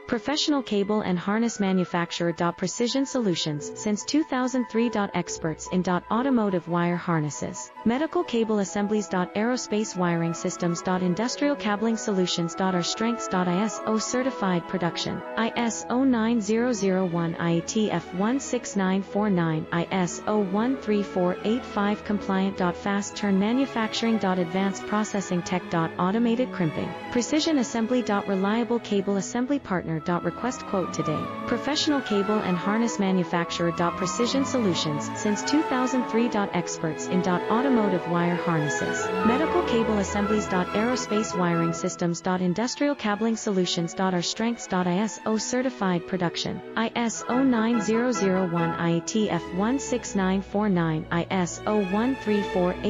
Professional cable and harness manufacturer. Precision Solutions since 2003. Experts in automotive wire harnesses, medical cable assemblies. Aerospace wiring systems. Industrial cabling solutions. Our strengths. ISO certified production, ISO 9001, IATF 16949, ISO 13485 compliant. Fast turn manufacturing. Advanced processing tech. Automated crimping, precision assembly. Reliable cable assembly partner. Request quote today. Professional cable and harness manufacturer. Precision Solutions since 2003. Experts in automotive wire harnesses, medical cable assemblies. Aerospace wiring systems. Industrial cabling solutions. Our strengths. ISO certified production, ISO 9001, IATF 16949, ISO 13485.